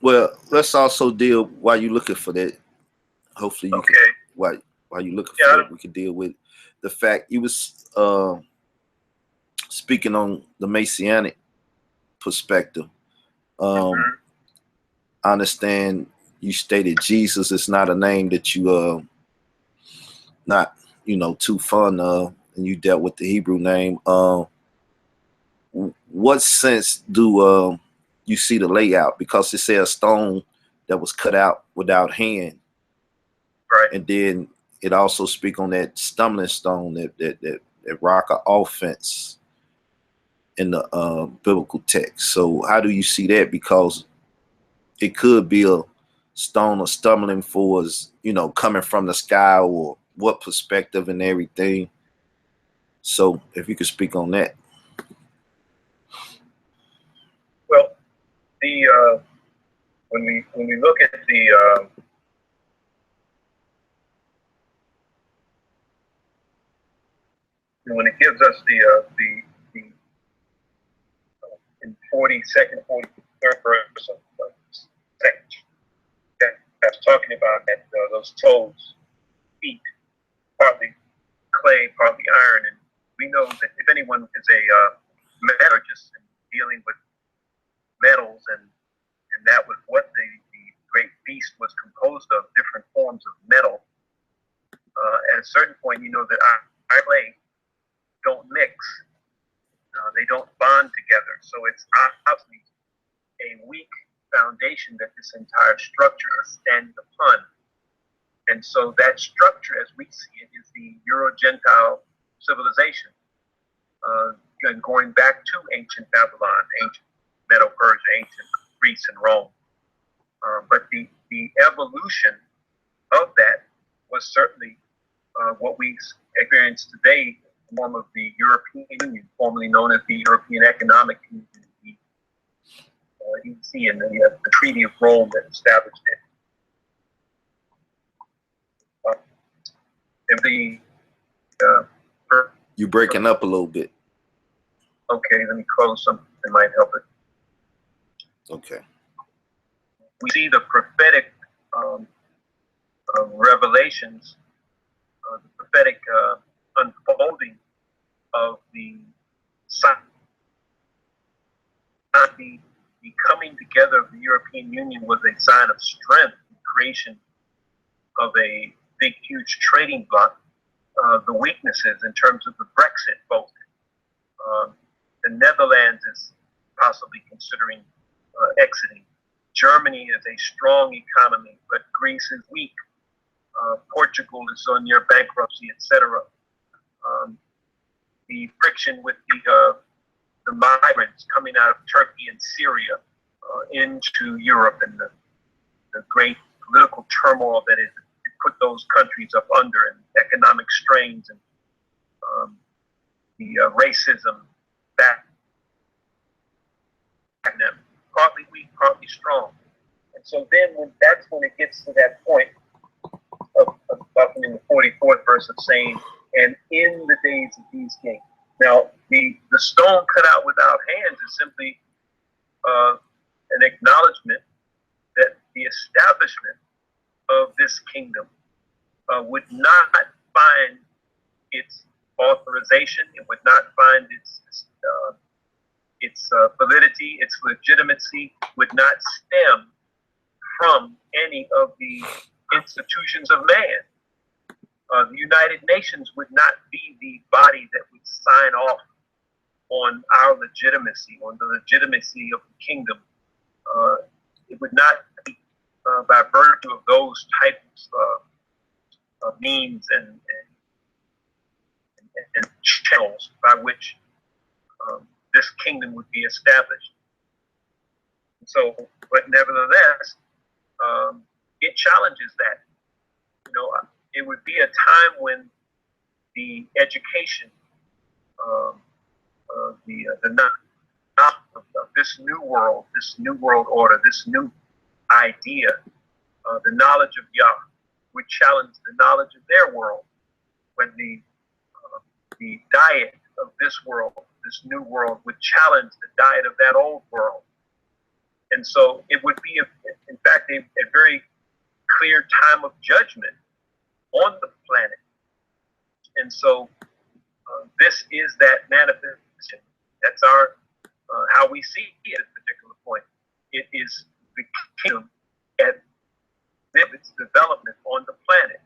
S1: Well, let's also deal while you're looking for that. Hopefully, you
S2: okay.
S1: can, while you're looking for that, we can deal with the fact you was speaking on the Messianic perspective. I understand you stated Jesus is not a name that you not too fond of, and you dealt with the Hebrew name. What sense do you see the layout? Because it says stone that was cut out without hand,
S2: right?
S1: And then it also speak on that stumbling stone, that rock of offense in the biblical text. So how do you see that? Because it could be a stone of stumbling for us, coming from the sky, or what perspective and everything. So if you could speak on that.
S2: Well, the when we look at the when it gives us the in 42nd, 43rd verse of that's talking about that those toes, feet, partly clay, partly iron, and we know that if anyone is a metallurgist and dealing with metals, and that was what the great beast was composed of, different forms of metal. At a certain point, you know that iron and clay don't mix. They don't bond together. So it's obviously a weak foundation that this entire structure is standing upon. And so that structure, as we see it, is the Euro-Gentile civilization. And going back to ancient Babylon, ancient Medo-Persia, ancient Greece and Rome. But the evolution of that was certainly what we experience today, in the form of the European Union, formerly known as the European Economic Community, EC, and the Treaty of Rome that established it. And the
S1: You breaking up a little bit.
S2: Okay, let me close something that might help it.
S1: Okay.
S2: We see the prophetic revelations, the prophetic unfolding of the coming together of the European Union was a sign of strength, the creation of a big, huge trading bloc. The weaknesses in terms of the Brexit vote. The Netherlands is possibly considering exiting. Germany is a strong economy, but Greece is weak. Portugal is on near bankruptcy, etc. The friction with the migrants coming out of Turkey and Syria into Europe, and the great political turmoil that it put those countries up under, and economic strains, and the racism back them, partly weak, partly strong. And so then that's when it gets to that point of in the 44th verse of saying, and in the days of these kings. Now, the stone cut out without hands is simply an acknowledgement that the establishment of this kingdom would not find its authorization, it would not find its validity, its legitimacy, would not stem from any of the institutions of man. The United Nations would not be the body that would sign off on our legitimacy, on the legitimacy of the kingdom. It would not be by virtue of those types of means and channels by which this kingdom would be established. So, but nevertheless, it challenges that. You know, it would be a time when the education, the knowledge of this new world order, this new idea, the knowledge of Yah would challenge the knowledge of their world. When the diet of this world, this new world, would challenge the diet of that old world. And so it would be, in fact, a very clear time of judgment on the planet. And so this is that manifestation. That's our how we see it at a particular point. It is the kingdom at its development on the planet.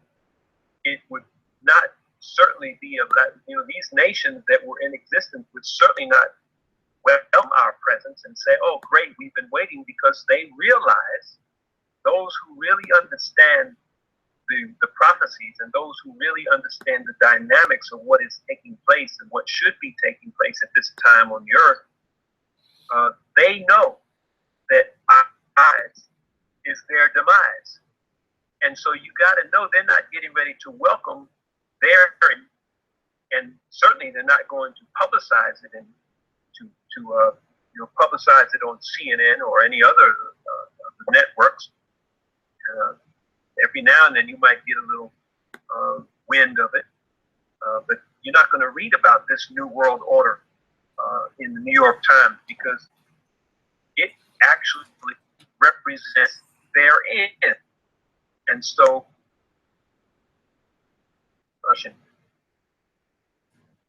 S2: It would not certainly be these nations that were in existence would certainly not welcome our presence and say, oh, great, we've been waiting, because they realize, those who really understand the prophecies and those who really understand the dynamics of what is taking place and what should be taking place at this time on the earth, they know that our eyes is their demise. And so you got to know they're not getting ready to welcome their, and certainly they're not going to publicize it and to publicize it on CNN or any other networks. Every now and then you might get a little wind of it, but you're not going to read about this new world order in the New York Times, because it actually represents their end. And so,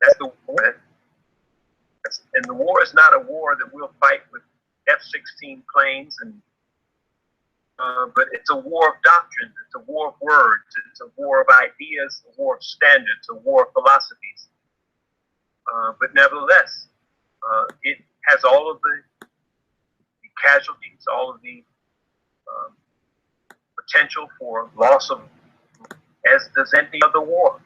S2: that's the war. And the war is not a war that we'll fight with F-16 planes, but it's a war of doctrines, it's a war of words, it's a war of ideas, a war of standards, a war of philosophies. But nevertheless, it has all of the casualties, all of the potential for loss of, as does any other war.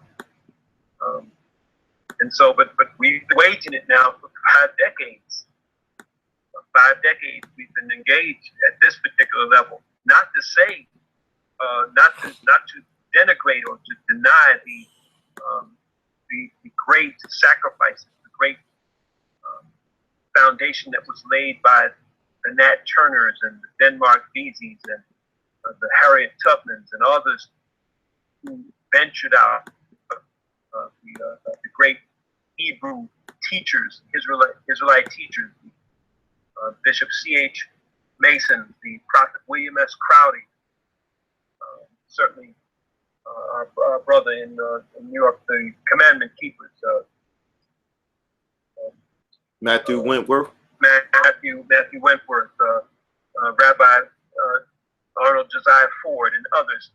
S2: And so, but we've been waging it now for 5 decades. 5 decades we've been engaged at this particular level. Not to say, not to denigrate or to deny the great sacrifices, the great foundation that was laid by the Nat Turners and the Denmark Veseys and the Harriet Tubmans and others who ventured out, the great Hebrew teachers, Israelite teachers, Bishop C.H. Mason, the Prophet William S. Crowdy, certainly our brother in New York, the Commandment Keepers,
S1: Matthew Wentworth.
S2: Matthew Wentworth, Rabbi Arnold Josiah Ford, and others,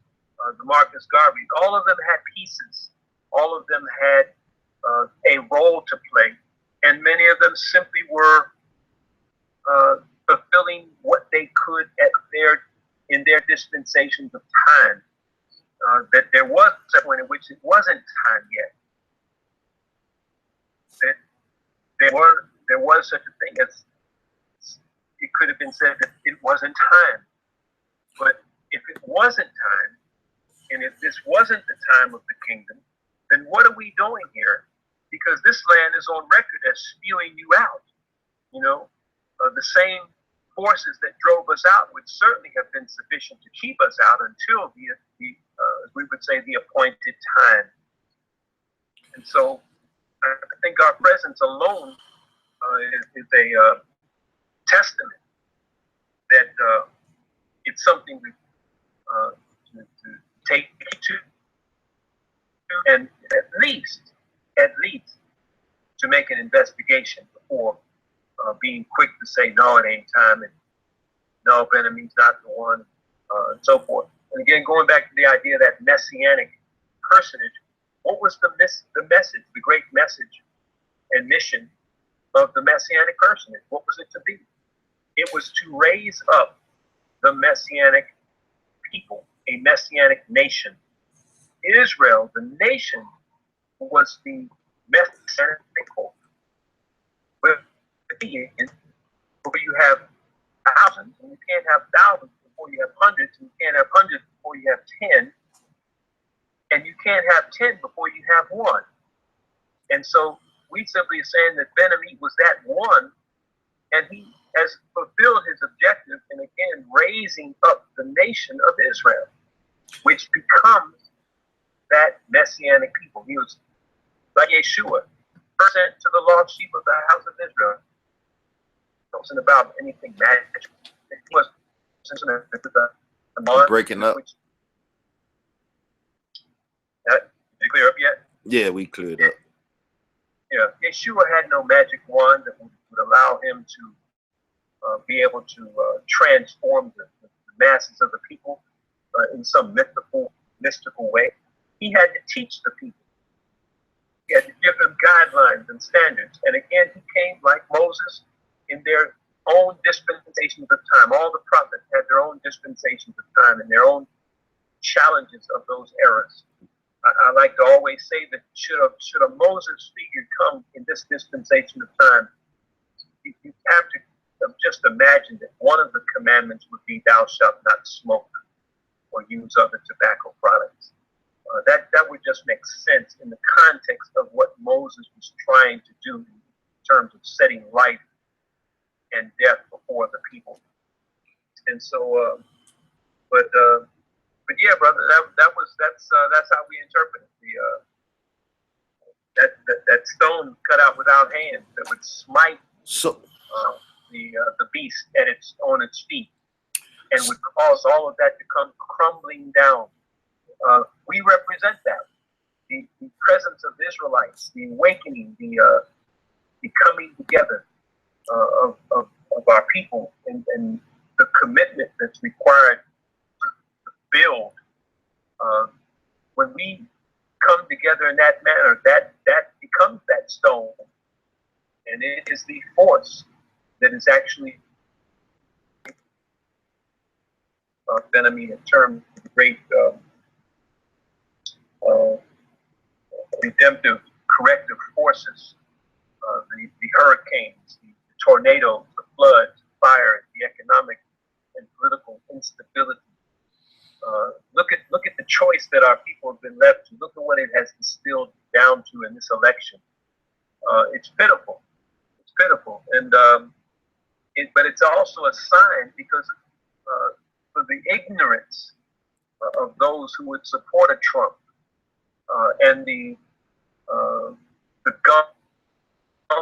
S2: the Marcus Garvey. All of them had pieces. All of them had a role to play, and many of them simply were fulfilling what they could in their dispensations of time. That there was a point in which it wasn't time yet. That there was such a thing as, it could have been said that it wasn't time. But if it wasn't time, and if this wasn't the time of the kingdom, then what are we doing here? Because this land is on record as spewing you out. You know, the same forces that drove us out would certainly have been sufficient to keep us out until as we would say, the appointed time. And so I think our presence alone is a testament that it's something to take to, and at least to make an investigation before being quick to say, no, it ain't time, and no, Ben-Ami's not the one, and so forth. And again, going back to the idea of that messianic personage, what was the message, the great message and mission of the messianic personage? What was it to be? It was to raise up the messianic people, a messianic nation. Israel, the nation, was the messianic people. Where you have thousands, and you can't have thousands before you have hundreds, and you can't have hundreds before you have 10, and you can't have 10 before you have 1. And so we simply are saying that Ben-Ami was that one, and he has fulfilled his objective in, again, raising up the nation of Israel, which becomes that messianic people. He was like Yeshua, sent to the lost sheep of the house of Israel. It wasn't about anything magical. It was
S1: breaking up.
S2: Did you clear up yet?
S1: Yeah, we cleared up.
S2: Yeah, Yeshua had no magic wand that would allow him to be able to transform the masses of the people in some mystical way. He had to teach the people. He had to give them guidelines and standards. And again, he came like Moses in their own dispensations of time. All the prophets had their own dispensations of time and their own challenges of those eras. I like to always say that should a Moses figure come in this dispensation of time, you have to just imagine that one of the commandments would be, thou shalt not smoke or use other tobacco products. That would just make sense in the context of what Moses was trying to do in terms of setting life and death before the people. And so, but yeah, brother, that's how we interpret it. That stone cut out without hands that would smite the beast on its feet, and would cause all of that to come crumbling down. We represent that. The presence of Israelites, the awakening, the coming together of our people, and the commitment that's required to build. When we come together in that manner, that becomes that stone, and it is the force that is actually Ben-Ami in terms of the great redemptive, corrective forces, the hurricanes, the tornadoes, the floods, the fires, the economic and political instability. Look at the choice that our people have been left to. Look at what it has distilled down to in this election. It's pitiful. It's pitiful, and but it's also a sign because for the ignorance of those who would support a Trump and the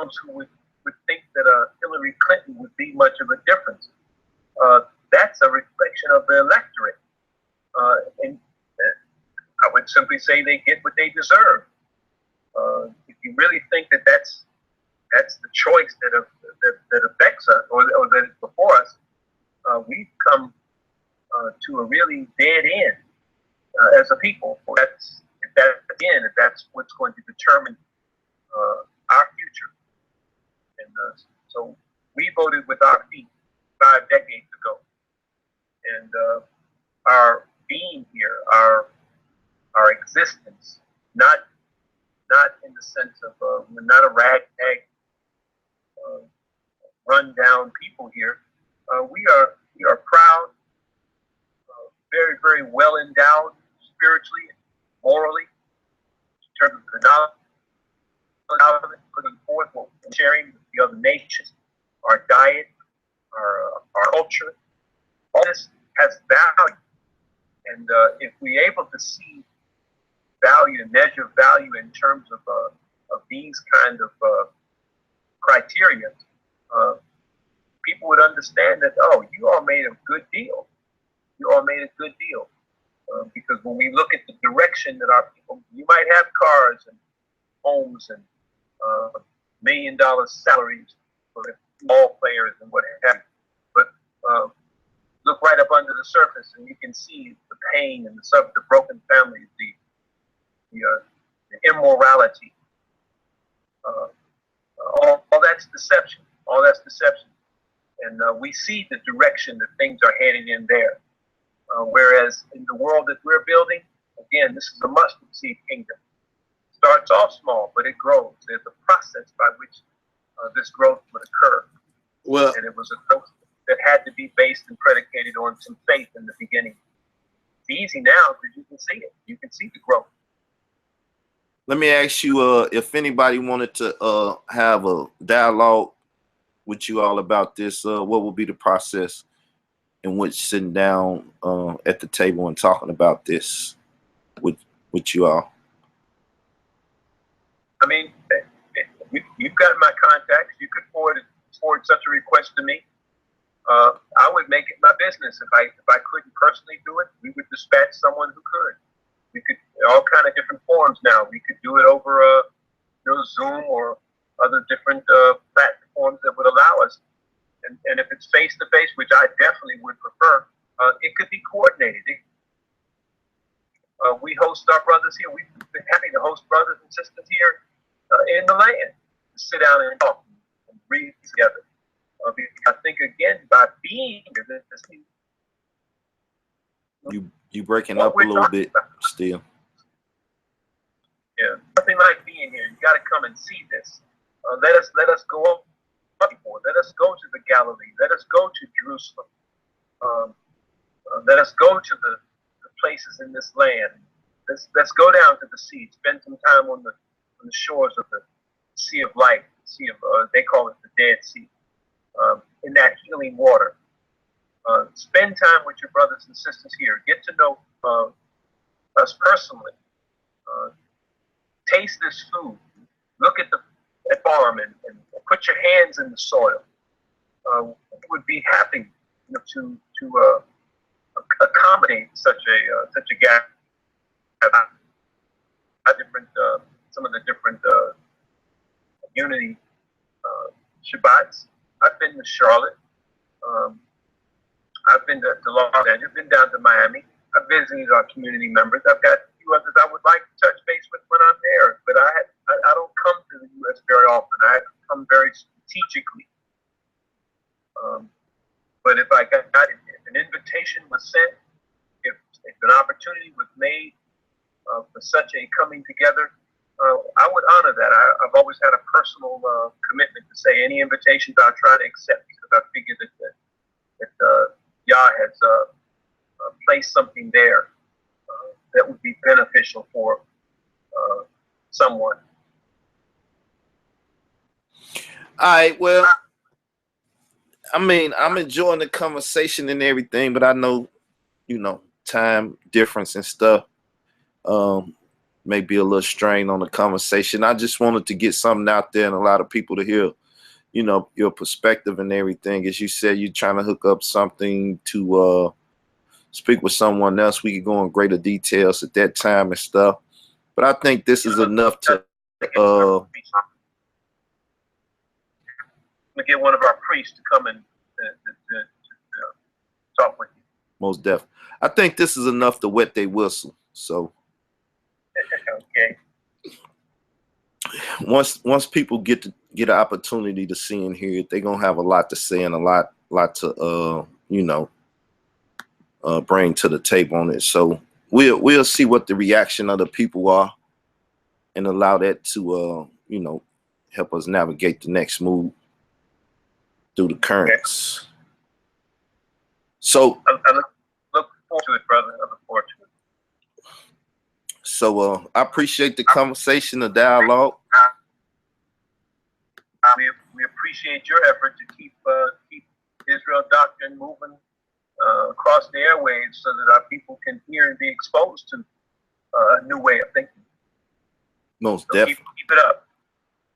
S2: those who would think that Hillary Clinton would be much of a difference. That's a reflection of the electorate. And I would simply say they get what they deserve. If you really think that that's the choice that affects us or that is before us, we've come to a really dead end as a people. If that's what's going to determine our future. And so we voted with our feet 5 decades ago. And our being here, our existence, not in the sense of we're not a ragtag, run down people here. We are proud, very, very well endowed spiritually, morally, in terms of the knowledge, putting forth what we're sharing with the other nations, our diet, our culture. All this has value. And if we're able to see value and measure value in terms of these kind of criteria, people would understand that, oh, you all made a good deal. You all made a good deal. Because when we look at the direction that our people, you might have cars and homes and $1 million salaries for the ball players and what have you. But look right up under the surface and you can see the pain and the broken families, the immorality. All that's deception. All that's deception. And we see the direction that things are headed in there. Whereas in the world that we're building, again, this is a mustard seed kingdom. It starts off small, but it grows. There's a process by which this growth would occur.
S1: Well,
S2: and it was a growth that had to be based and predicated on some faith in the beginning. It's easy now because you can see it. You can see the growth.
S1: Let me ask you if anybody wanted to have a dialogue with you all about this, what would be the process in which sitting down at the table and talking about this with you all?
S2: I mean, you've got my contacts. You could forward such a request to me. I would make it my business. If I couldn't personally do it, we would dispatch someone who could. We could all kind of different forms now. We could do it over Zoom or other different platforms that would allow us. And if it's face to face, which I definitely would prefer, it could be coordinated. We host our brothers here. We've been happy to host brothers and sisters here in the land to sit down and talk and read together. I think again, by being here,
S1: you breaking up a little bit still.
S2: Yeah, nothing like being here. You got to come and see this. Let us go up. Let us go to the Galilee. Let us go to Jerusalem. Let us go to the places in this land. Let's go down to the sea. Spend some time on the shores of the Sea of Life. Sea of they call it the Dead Sea. In that healing water. Spend time with your brothers and sisters here. Get to know us personally. Taste this food. Look at the farm and put your hands in the soil. We would be happy to accommodate such a gap. Some of the different unity Shabbats. I've been to Charlotte. I've been to Los Angeles. I've been down to Miami. I've visited our community members. I've got a few others I would like to touch base with when I'm there. But I don't come to the U.S. very often. I come very strategically. But if an invitation was sent, if an opportunity was made for such a coming together, I would honor that. I've always had a personal commitment to say any invitations I try to accept because I figure that Yah has placed something there that would be beneficial for someone.
S1: All right, well, I mean, I'm enjoying the conversation and everything, but I know, time difference and stuff. may be a little strain on the conversation. I just wanted to get something out there and a lot of people to hear, you know, your perspective and everything. As you said, you're trying to hook up something to speak with someone else. We could go in greater details at that time and stuff. But I think this is enough to
S2: I'm gonna get one of our priests to come and to talk with you.
S1: most definitely. I think this is enough to wet their whistle. So
S2: Okay.
S1: once people get an opportunity to see and hear it, they're gonna have a lot to say and a lot to you know, bring to the table on it. So we'll see what the reaction of the people are and allow that to you know, help us navigate the next move through the currents.
S2: Okay.
S1: So
S2: I look forward to it, brother. I look forward to it.
S1: So I appreciate the conversation, the dialogue.
S2: We appreciate your effort to keep Israel Doctrine moving across the airwaves so that our people can hear and be exposed to a new way of thinking.
S1: Most
S2: So
S1: definitely.
S2: keep it up.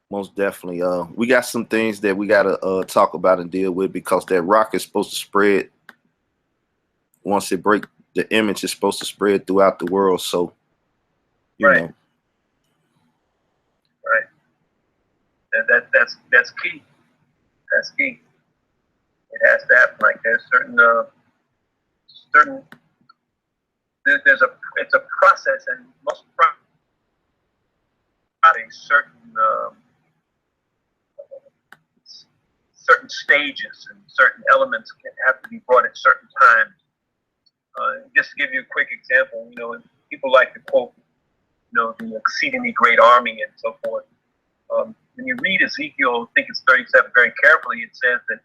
S1: Most definitely. We got some things that we got to talk about and deal with, because that rock is supposed to spread. Once it breaks, the image is supposed to spread throughout the world. So, you
S2: Right.
S1: know.
S2: Right. That's key. That's key. It has to happen. Like there's it's a process, and most certain stages and certain elements can have to be brought at certain times. Just to give you a quick example, you know, people like to quote, you know, the exceedingly great army and so forth. When you read Ezekiel, I think it's 37, very carefully, it says that,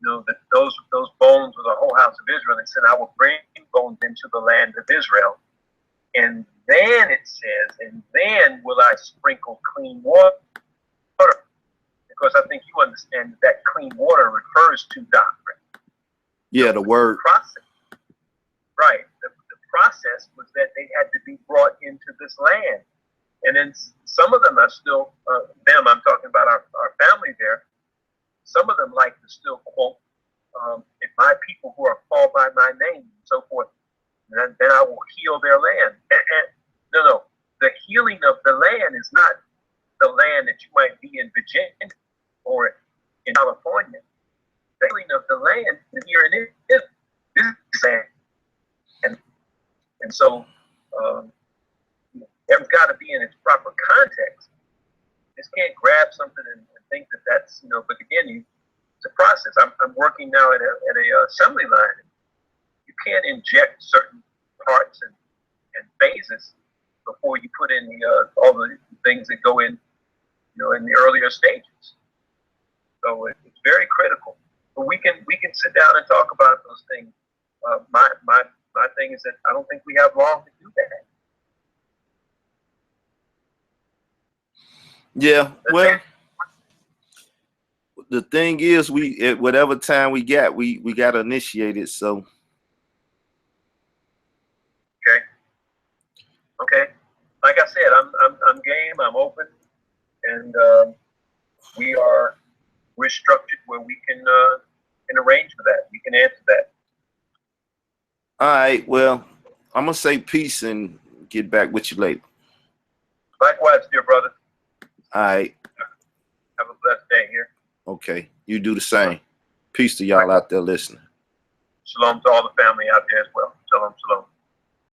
S2: you know, that those bones were the whole house of Israel. It said, I will bring bones into the land of Israel. And then it says, and then will I sprinkle clean water. Because I think you understand that clean water refers to doctrine.
S1: Yeah, the word.
S2: Process. Right. The process was that they had to be brought into this land. And then some of them are still, I'm talking about our family there, some of them like to still quote, if my people who are called by my name and so forth, then I will heal their land. No. The healing of the land is not the land that you might be in Virginia or in California. The healing of the land is here in this land. And so it's got to be in its proper context. You just can't grab something and think that that's, you know, but again, it's a process. I'm working now at a assembly line. You can't inject certain parts and phases before you put in all the things that go in, you know, in the earlier stages. So it's very critical. But we can sit down and talk about those things. My thing is that I don't think we have long to do that.
S1: Yeah, well, the thing is, we at whatever time we got, we got to initiate it. So
S2: okay. Like I said, I'm game. I'm open, and we're structured where we can arrange for that. We can answer that.
S1: all right. Well, I'm gonna say peace and get back with you later.
S2: Likewise, dear brother.
S1: All right.
S2: Have a blessed day here.
S1: Okay. You do the same. Peace to y'all out there listening.
S2: Shalom to all the family out there as well. Shalom, shalom.